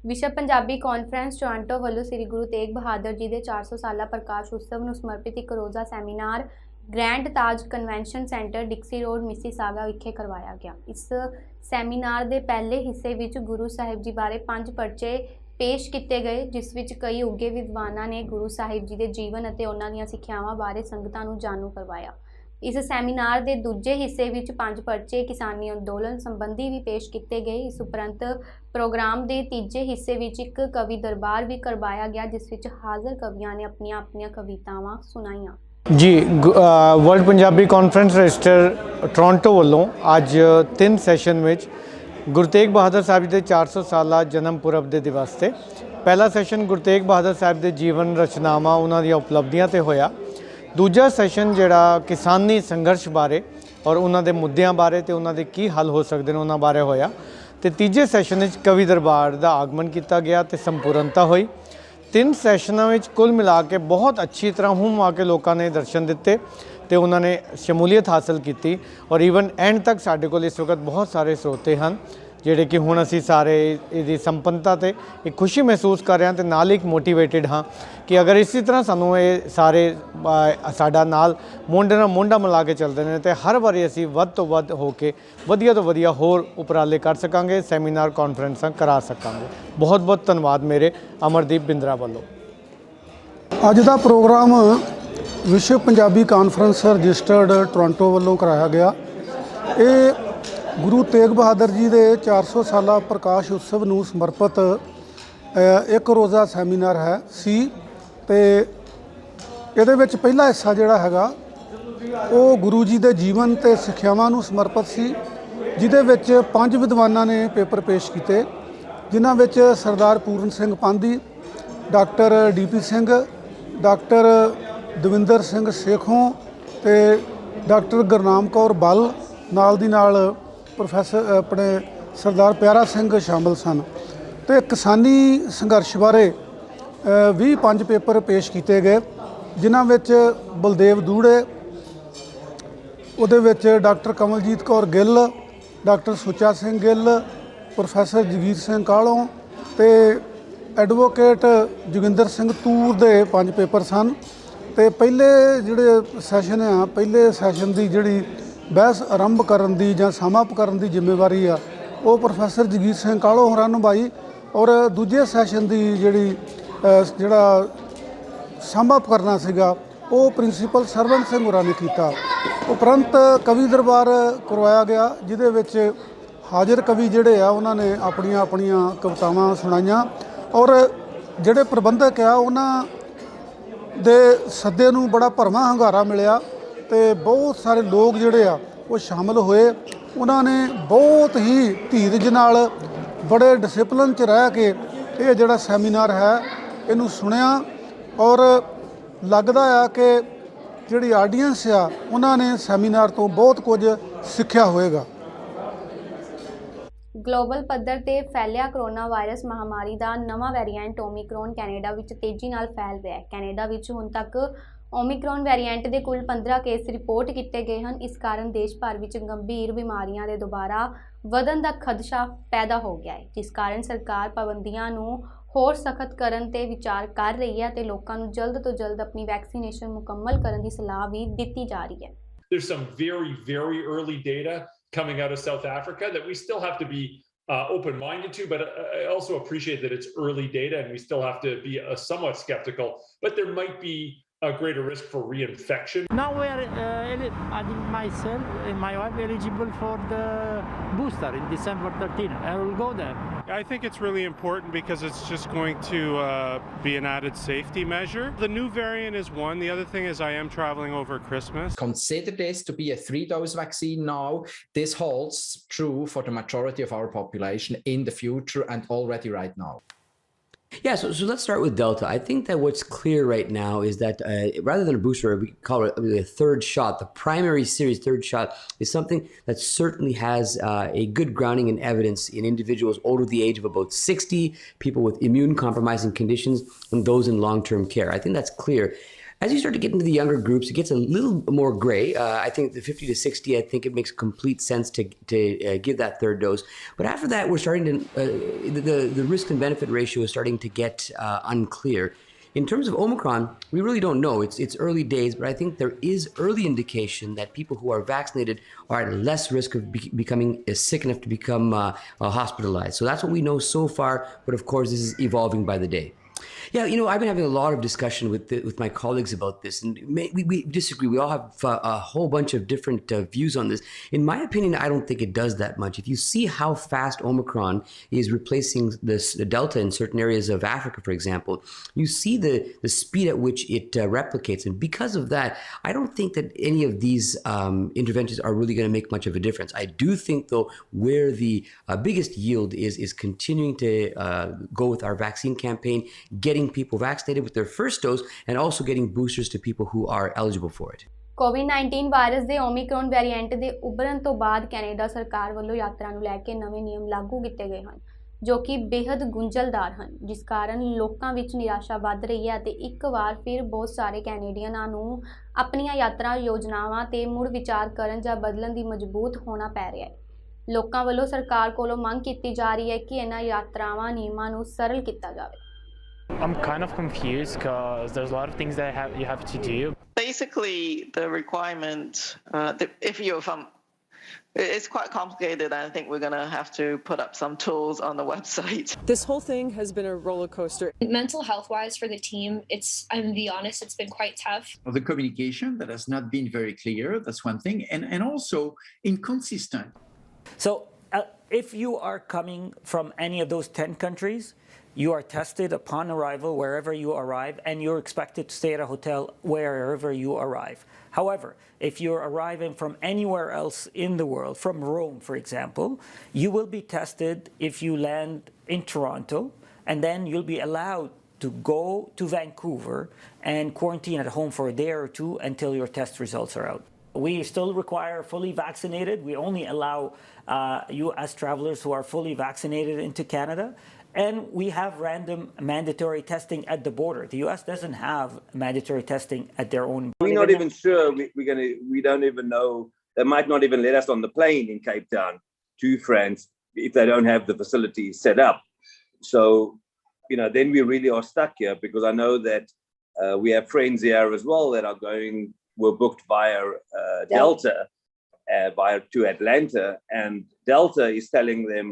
ਵਿਸ਼ਵ Punjabi conference Toronto ਵੱਲੋਂ ਸ੍ਰੀ ਗੁਰੂ ਤੇਗ ਬਹਾਦਰ ਜੀ ਦੇ 400 ਸਾਲਾ ਪ੍ਰਕਾਸ਼ ਉਤਸਵ ਨੂੰ ਸਮਰਪਿਤ ਇੱਕ ਰੋਜ਼ਾ seminar grand Taj convention centre Dixie road Mississauga ਵਿਖੇ ਕਰਵਾਇਆ ਗਿਆ। ਇਸ ਸੈਮੀਨਾਰ ਦੇ ਪਹਿਲੇ ਹਿੱਸੇ ਵਿੱਚ ਗੁਰੂ ਸਾਹਿਬ ਜੀ ਬਾਰੇ 5 ਪਰਚੇ ਪੇਸ਼ ਕੀਤੇ ਗਏ, ਜਿਸ ਵਿੱਚ ਕਈ ਉੱਘੇ ਵਿਦਵਾਨਾਂ ਨੇ ਗੁਰੂ ਸਾਹਿਬ ਜੀ ਦੇ ਜੀਵਨ ਅਤੇ ਉਹਨਾਂ ਦੀਆਂ ਸਿੱਖਿਆਵਾਂ ਬਾਰੇ ਸੰਗਤਾਂ ਨੂੰ ਜਾਣੂ ਕਰਵਾਇਆ। ਇਸ ਸੈਮੀਨਾਰ ਦੇ ਦੂਜੇ ਹਿੱਸੇ ਵਿੱਚ 5 ਪਰਚੇ ਕਿਸਾਨੀ ਅੰਦੋਲਨ ਸੰਬੰਧੀ ਵੀ ਪੇਸ਼ ਕੀਤੇ ਗਏ। ਇਸ ਉਪਰੰਤ ਪ੍ਰੋਗਰਾਮ ਦੇ ਤੀਜੇ ਹਿੱਸੇ ਵਿੱਚ ਇੱਕ ਕਵੀ ਦਰਬਾਰ ਵੀ ਕਰਵਾਇਆ ਗਿਆ, ਜਿਸ ਵਿੱਚ ਹਾਜ਼ਰ ਕਵੀਆਂ ਨੇ ਆਪਣੀਆਂ ਕਵਿਤਾਵਾਂ ਸੁਣਾਈਆਂ। जी world Punjabi conference register Toronto वालों अज 3 सैशन में गुरु तेग बहादुर साहब जी के 400 साला जन्म पुरब के दिवस से पहला सैशन गुरु तेग बहादुर साहब के जीवन रचनावां उन्हां दी उपलब्धियां ते होया। दूजा सैशन जिहड़ा किसानी संघर्ष बारे और उन्हां दे मुद्दियां बारे ते उन्हां दे की हल हो सकदे ने उन्हां बारे होया। ते तीजे सैशन विच कवि दरबार का आगमन किया गया ते संपूर्णता हुई। 3 सैशनों में कुल मिला के बहुत अच्छी तरह हुम आके लोगों ने दर्शन दिते तो उन्होंने शमूलीयत हासिल की और ईवन एंड तक साढ़े को इस वक्त बहुत सारे स्रोते हैं जिहड़े कि हुण असीं सारे इहदी संपन्नता ते एक खुशी महसूस कर रहे हैं तो नाल एक मोटिवेटेड हाँ कि अगर इसी तरह सानूं ये सारे साडा नाल मोढे नाल मोढा मिला के चलते हैं तो हर वारी असीं वध तो वध हो के वधिया तो वधिया होर उपराले कर सकांगे, सैमीनार कॉन्फ्रेंसां करा सकांगे। बहुत बहुत धन्यवाद मेरे अमरदीप बिंद्रा वालों। अज का प्रोग्राम विश्व पंजाबी कानफ्रेंस रजिस्टर्ड टोरंटो वालों कराया गया। ये गुरु तेग बहादुर जी के 400 साला प्रकाश उत्सव नूं समर्पित एक रोज़ा सैमीनार है तो ये पहला हिस्सा जिहड़ा हैगा वो गुरु जी के जीवन ते सिक्ख्यावां नूं समर्पित सी, जिहदे विच 5 विद्वानां ने पेपर पेश किए, जिन्हां विच Sardar Puran Singh Pandhi, doctor DP Singh, doctor Davinder Singh Sekhon ते डॉक्टर गुरनाम कौर बल नाल दी नाल प्रोफैसर अपने सरदार प्यारा सिंह शामिल सन। तो किसानी संघर्ष बारे 20 पेपर पेश किए गए, जिन्हां विच बलदेव दूड़े, उहदे विच doctor Kamaljit Kaur Gill, doctor Sucha Singh Gill, professor Jagir Singh Kalon ते एडवोकेट जोगिंदर सिंह तूर दे 5 पेपर सन। तो पहले जिहड़े सैशन आ, पहले सैशन की जिहड़ी बहस आरंभ करन दी जां समाप्त करन दी जिम्मेवारी आ वो प्रोफैसर जगीर सिंह कालों होरां निभाई और दूजे सैशन की जिहड़ा समाप्त करना सीगा वो प्रिंसीपल सरवण सिंह होरां ने कीता। उपरंत कवि दरबार करवाया गया, जिहदे विच हाजिर कवि जिहड़े आ उन्हां ने अपणियां कवितावां सुणाईयां और जिहड़े प्रबंधक आ उन्हां दे सद्दे नूं बड़ा भरवां हंगारा मिलिया तो बहुत सारे लोग जिहड़े आ वो शामिल होए। उन्होंने बहुत ही धीरज नाल बड़े डिसिपलिन च रह के ये जिहड़ा सैमीनार है इनू सुनिया और लगदा आ कि जिहड़ी आडियंस आ उन्होंने सैमीनार तो बहुत कुछ सिक्ख्या होएगा। ਗਲੋਬਲ ਪੱਧਰ ਤੇ ਫੈਲਿਆ ਕਰੋਨਾ ਵਾਇਰਸ ਮਹਾਮਾਰੀ ਦਾ ਨਵਾਂ ਵੈਰੀਐਂਟ ਓਮਿਕਰੋਨ ਕੈਨੇਡਾ ਵਿੱਚ ਤੇਜ਼ੀ ਨਾਲ ਫੈਲ ਰਿਹਾ ਹੈ। ਕੈਨੇਡਾ ਵਿੱਚ ਹੁਣ ਤੱਕ ਓਮਿਕਰੋਨ ਵੈਰੀਐਂਟ ਦੇ ਕੁੱਲ 15 ਕੇਸ ਰਿਪੋਰਟ ਕੀਤੇ ਗਏ ਹਨ। ਇਸ ਕਾਰਨ ਦੇਸ਼ ਭਰ ਵਿੱਚ ਗੰਭੀਰ ਬਿਮਾਰੀਆਂ ਦੇ ਦੁਬਾਰਾ ਵਧਣ ਦਾ ਖਦਸ਼ਾ ਪੈਦਾ ਹੋ ਗਿਆ ਹੈ, ਜਿਸ ਕਾਰਨ ਸਰਕਾਰ ਪਾਬੰਦੀਆਂ ਨੂੰ ਹੋਰ ਸਖਤ ਕਰਨ ਤੇ ਵਿਚਾਰ ਕਰ ਰਹੀ ਹੈ ਤੇ ਲੋਕਾਂ ਨੂੰ ਜਲਦ ਤੋਂ ਜਲਦ ਆਪਣੀ ਵੈਕਸੀਨੇਸ਼ਨ ਮੁਕੰਮਲ ਕਰਨ ਦੀ ਸਲਾਹ ਵੀ ਦਿੱਤੀ ਜਾ ਰਹੀ ਹੈ। There's some very early data coming out of South Africa that we still have to be open-minded to, but I also appreciate that it's early data and we still have to be somewhat skeptical, but there might be a greater risk for reinfection. Now we are, I think myself and my wife eligible for the booster in December 13. I will go there. I think it's really important because it's just going to be an added safety measure. The new variant is one. The other thing is I am traveling over Christmas. Consider this to be a 3-dose vaccine now. This holds true for the majority of our population in the future and already right now. Yeah, so let's start with Delta. I think that what's clear right now is that rather than a booster, we call it a third shot. The primary series third shot is something that certainly has a good grounding in evidence in individuals older the age of about 60, people with immune compromising conditions, and those in long-term care. I think that's clear. As you start to get into the younger groups, it gets a little more gray. I think the 50 to 60, I think it makes complete sense to give that third dose. But after that, we're starting to, the risk and benefit ratio is starting to get unclear. In terms of Omicron, we really don't know. It's early days, but I think there is early indication that people who are vaccinated are at less risk of becoming sick enough to become hospitalized. So that's what we know so far, but of course this is evolving by the day. Yeah, I've been having a lot of discussion with my colleagues about this, and we disagree. We all have a whole bunch of different views on this. In my opinion, I don't think it does that much. If you see how fast Omicron is replacing the Delta in certain areas of Africa, for example, you see the speed at which it replicates. And because of that, I don't think that any of these interventions are really going to make much of a difference. I do think, though, where the biggest yield is continuing to go with our vaccine campaign, getting people vaccinated with their first dose, and also getting boosters to people who are eligible for it. COVID-19 virus ਦੇ Omicron variant ਦੇ ਉੱਭਰਨ ਤੋਂ ਬਾਅਦ Canada ਸਰਕਾਰ ਵੱਲੋਂ ਯਾਤਰਾ ਨੂੰ ਲੈ ਕੇ ਨਵੇਂ ਨਿਯਮ ਲਾਗੂ ਕੀਤੇ ਗਏ ਹਨ ਜੋ ਕਿ ਬੇहद ਗੁੰਝਲਦਾਰ ਹਨ, ਜਿਸ ਕਾਰਨ ਲੋਕਾਂ ਵਿੱਚ ਨਿਰਾਸ਼ਾ ਵੱਧ ਰਹੀ ਹੈ ਅਤੇ ਇੱਕ ਵਾਰ ਫਿਰ ਬਹੁਤ ਸਾਰੇ ਕੈਨੇਡੀਅਨਾਂ ਨੂੰ ਆਪਣੀਆਂ ਯਾਤਰਾ ਯੋਜਨਾਵਾਂ ਤੇ ਮੁੜ ਵਿਚਾਰ ਕਰਨ ਜਾਂ ਬਦਲਣ ਦੀ ਮਜਬੂਰ ਹੋਣਾ ਪੈ ਰਿਹਾ ਹੈ। ਲੋਕਾਂ ਵੱਲੋਂ ਸਰਕਾਰ ਕੋਲੋਂ ਮੰਗ ਕੀਤੀ ਜਾ ਰਹੀ ਹੈ ਕਿ ਇਹਨਾਂ ਯਾਤਰਾਵਾਂ ਨਿਯਮਾਂ ਨੂੰ ਸਰਲ ਕੀਤਾ ਜਾਵੇ। I'm kind of confused because there's a lot of things that you have to do. Basically, the requirement, if you're from, it's quite complicated. I think we're going to have to put up some tools on the website. This whole thing has been a roller coaster. Mental health-wise for the team, I'm gonna be honest, it's been quite tough. The communication that has not been very clear, that's one thing, and also inconsistent. So if you are coming from any of those 10 countries, you are tested upon arrival wherever you arrive, and you're expected to stay at a hotel wherever you arrive. However, if you're arriving from anywhere else in the world, from Rome, for example, you will be tested if you land in Toronto, and then you'll be allowed to go to Vancouver and quarantine at home for a day or two until your test results are out. We still require fully vaccinated. We only allow U.S. travelers who are fully vaccinated into Canada. And we have random mandatory testing at the border. The U.S. doesn't have mandatory testing at their own. We're not even sure. We don't even know. They might not even let us on the plane in Cape Town to France if they don't have the facilities set up. So, then we really are stuck here, because I know that we have friends here as well that were booked via Delta. To Atlanta, and Delta is telling them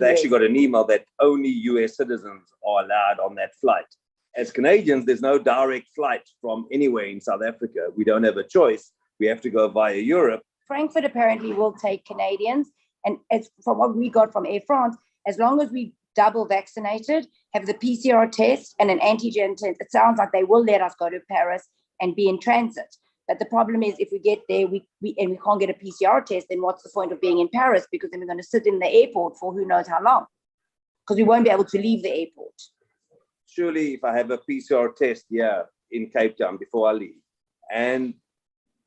they actually got an email that only US citizens are allowed on that flight. As Canadians, there's no direct flight from anywhere in South Africa. We don't have a choice. We have to go via Europe. Frankfurt apparently will take Canadians, and it's from what we got from Air France, as long as we double vaccinated, have the PCR test and an antigen test, it sounds like they will let us go to Paris and be in transit. But the problem is, if we get there we can't get a PCR test, then what's the point of being in Paris? Because then we're going to sit in the airport for who knows how long, because we won't be able to leave the airport. Surely, if I have a PCR test here in Cape Town before I leave, and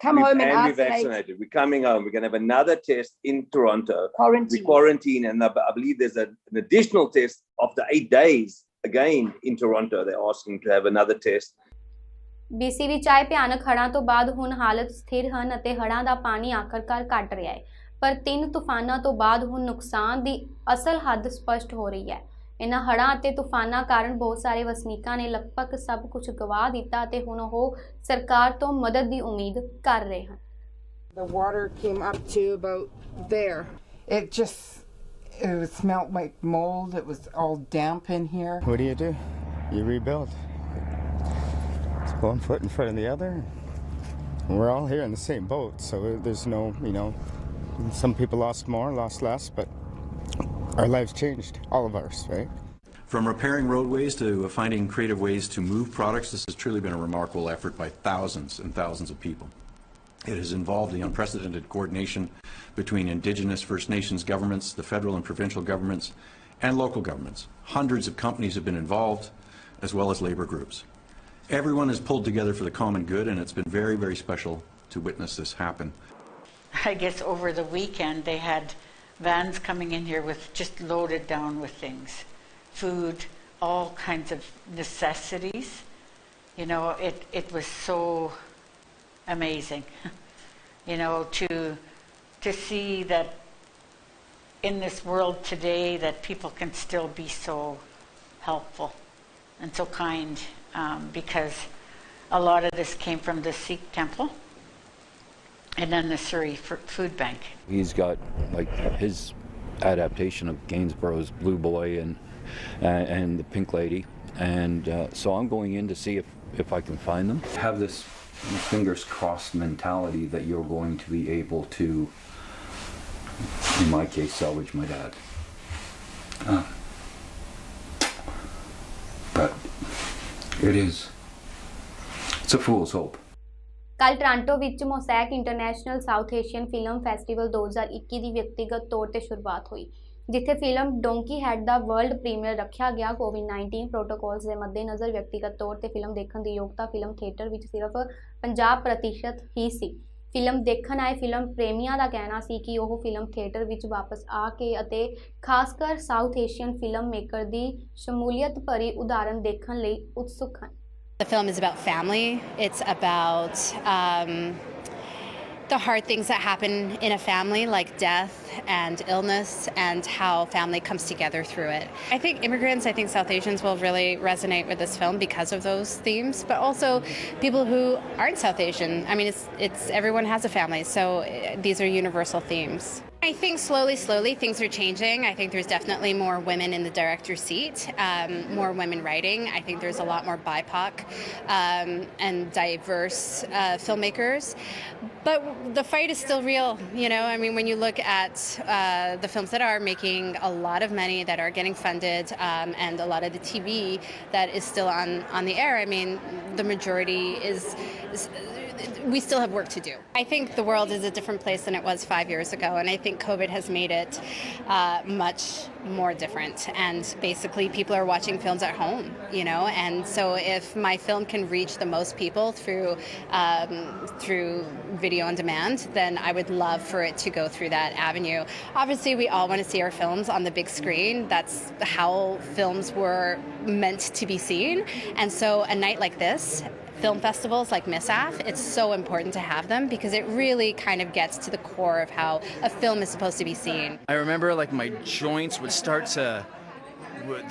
come home and we're vaccinated, we're coming home, we're going to have another test in Toronto. Quarantine. We quarantine, and I believe there's an additional test after 8 days again in Toronto. They're asking to have another test. BC ਵਿੱਚ ਆਏ ਭਿਆਨਕ ਹੜ੍ਹਾਂ ਤੋਂ ਬਾਅਦ ਹੁਣ ਹਾਲਤ ਸਥਿਰ ਹਨ ਅਤੇ ਹੜ੍ਹਾਂ ਦਾ ਪਾਣੀ ਆਖਰਕਾਰ ਘਟ ਰਿਹਾ ਹੈ, ਪਰ 3 ਤੂਫਾਨਾਂ ਤੋਂ ਬਾਅਦ ਹੁਣ ਨੁਕਸਾਨ ਦੀ ਅਸਲ ਹੱਦ ਸਪਸ਼ਟ ਹੋ ਰਹੀ ਹੈ। ਇਹਨਾਂ ਹੜ੍ਹਾਂ ਅਤੇ ਤੂਫਾਨਾਂ ਕਾਰਨ ਬਹੁਤ ਸਾਰੇ ਵਸਨੀਕਾਂ ਨੇ ਲਗਭਗ ਸਭ ਕੁਝ ਗਵਾ ਦਿੱਤਾ ਅਤੇ ਹੁਣ ਉਹ ਸਰਕਾਰ ਤੋਂ ਮਦਦ ਦੀ ਉਮੀਦ ਕਰ ਰਹੇ ਹਨ। The water came up to about there. It smelled like mold. It was all damp in here. What do? You rebuild. It's 1 foot in front of the other. We're all here in the same boat, so there's no, some people lost more, lost less, but our lives changed, all of ours, right? From repairing roadways to finding creative ways to move products, this has truly been a remarkable effort by thousands and thousands of people. It has involved the unprecedented coordination between Indigenous First Nations governments, the federal and provincial governments, and local governments. Hundreds of companies have been involved, as well as labor groups. Everyone has pulled together for the common good, and it's been very, very special to witness this happen. I guess over the weekend they had vans coming in here with just loaded down with things, food, all kinds of necessities. You know, it was so amazing, you know, to see that in this world today that people can still be so helpful and so kind, because a lot of this came from the Sikh temple and then the Surrey Food Bank. He's got like his adaptation of Gainsborough's Blue Boy and the Pink Lady, and so I'm going in to see if I can find them. Have this fingers crossed mentality that you're going to be able to, in my case, salvage my dad. But it's a fool's hope. ਕੱਲ Toronto ਵਿੱਚ Mossack international south Asian film festival 2021 ਦੀ ਵਿਅਕਤੀਗਤ ਤੌਰ ਤੇ ਸ਼ੁਰੂਆਤ ਹੋਈ, ਜਿੱਥੇ film donkey head ਦਾ world premier ਰੱਖਿਆ ਗਿਆ। ਕੋਵਿਡ-19 ਪ੍ਰੋਟੋਕੋਲਸ ਦੇ ਮੱਦੇਨਜ਼ਰ ਵਿਅਕਤੀਗਤ ਤੌਰ ਤੇ ਫਿਲਮ ਦੇਖਣ ਦੀ ਯੋਗਤਾ ਫਿਲਮ ਥੀਏਟਰ ਵਿੱਚ ਸਿਰਫ 50% ਹੀ ਸੀ। ਫਿਲਮ ਦੇਖਣ ਆਏ ਫਿਲਮ ਪ੍ਰੇਮੀਆਂ ਦਾ ਕਹਿਣਾ ਸੀ ਕਿ ਉਹ ਫਿਲਮ ਥੀਏਟਰ ਵਿੱਚ ਵਾਪਸ ਆ ਕੇ ਅਤੇ ਖਾਸਕਰ ਸਾਊਥ ਏਸ਼ੀਅਨ ਫਿਲਮ ਮੇਕਰ ਦੀ ਸ਼ਮੂਲੀਅਤ ਭਰੀ ਉਦਾਹਰਨ ਦੇਖਣ ਲਈ ਉਤਸੁਕ ਹਨ। The film is about family. It's about the hard things that happen in a family, like death and illness, and how family comes together through it. I think immigrants, I think South Asians will really resonate with this film because of those themes, but also people who aren't South Asian. I mean, it's everyone has a family, so these are universal themes. I think slowly things are changing. I think there's definitely more women in the director's seat, more women writing. I think there's a lot more BIPOC and diverse filmmakers. But the fight is still real, you know. I mean, when you look at the films that are making a lot of money, that are getting funded, and a lot of the TV that is still on the air, I mean, the majority is we still have work to do. I think the world is a different place than it was 5 years ago, and I think COVID has made it much more different. And basically, people are watching films at home, you know. And so, if my film can reach the most people through video on demand, then I would love for it to go through that avenue. Obviously, we all want to see our films on the big screen. That's how films were meant to be seen. And so, a night like this, film festivals like MISAF, it's so important to have them because it really kind of gets to the core of how a film is supposed to be seen. I remember like my joints would start to,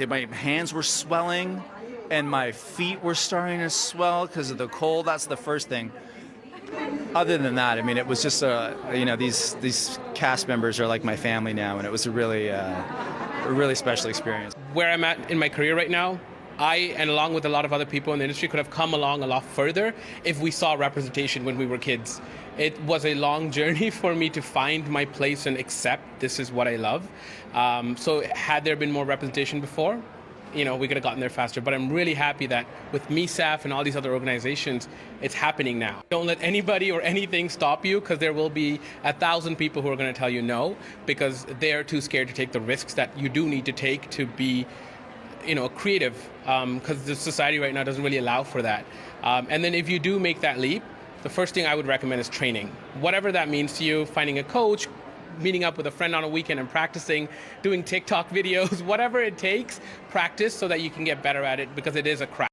my hands were swelling and my feet were starting to swell because of the cold. That's the first thing. Other than that, I mean, it was just, you know, these cast members are like my family now, and it was a really special experience. Where I'm at in my career right now, I, and along with a lot of other people in the industry, could have come along a lot further if we saw representation when we were kids. It was a long journey for me to find my place and accept this is what I love. So had there been more representation before, you know, we could have gotten there faster. But I'm really happy that with MISAF and all these other organizations, it's happening now. Don't let anybody or anything stop you, because there will be 1,000 people who are going to tell you no, because they're too scared to take the risks that you do need to take to be, you know, creative, because the society right now doesn't really allow for that. And then if you do make that leap, the first thing I would recommend is training. Whatever that means to you, finding a coach, meeting up with a friend on a weekend and practicing, doing TikTok videos, whatever it takes, practice so that you can get better at it, because it is a craft.